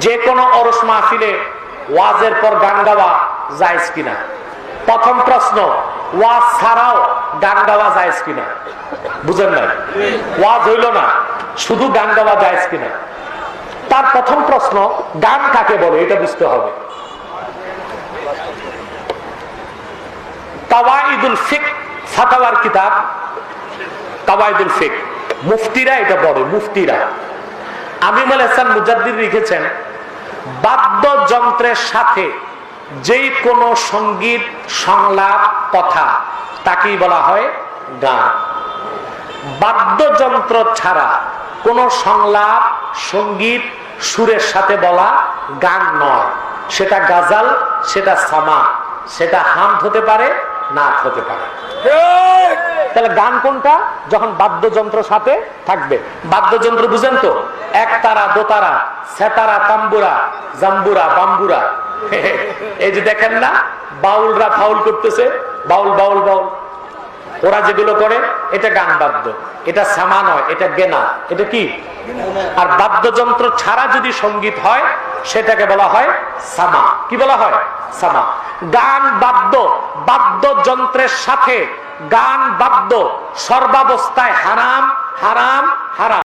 যে কোনো ওরস মাহফিলে ওয়াজের পর গান গাওয়া জায়েজ কিনা? প্রথম প্রশ্ন, ওয়াজ ছাড়াও গান গাওয়া জায়েজ কিনা? বুঝেন নাই? ওয়াজ হইল না, শুধু গান গাওয়া জায়েজ কিনা? তার প্রথম প্রশ্ন, গান কাকে বলে এটা বুঝতে হবে। কাওয়াইদুল ফিকহ ফাতাওয়ার কিতাব কাওয়াইদুল ফিকহ, মুফতিরা এটা পড়ে, মুফতিরা। আমিনুল হাসান মুজাদ্দিদ লিখেছেন, বাদ্যযন্ত্রের সাথে যেই কোনো সঙ্গীত সংলাপ কথা তাকেই বলা হয় গান। বাদ্যযন্ত্র ছাড়া কোন সংলাপ সঙ্গীত সুরের সাথে বলা গান নয়। সেটা গাজাল, সেটা সামা, সেটা হামদ হতে পারে, নাত হতে পারে। তাহলে গান কোনটা? যখন বাদ্যযন্ত্র সাথে থাকবে। বাদ্যযন্ত্র বুঝেন তো? একতারা, দোতারা, সেতারা, তাম্বুরা, জাম্বুরা, বাম্বুরা। এই যে দেখেন না বাউলরা ফাউল করতেছে, বাউল বাউল বাউল, ওরা যেগুলো করে এটা গান বাদ্য, এটা সামা নয়, এটা গেনা। এটা কি? আর বাদ্যযন্ত্র ছাড়া যদি সঙ্গীত হয় সেটাকে বলা হয় সামা। কি বলা হয়? সামা। গান বাদ্য, বাদ্যযন্ত্রের সাথে গান বাদ্য সর্বাবস্থায় হারাম, হারাম, হারাম।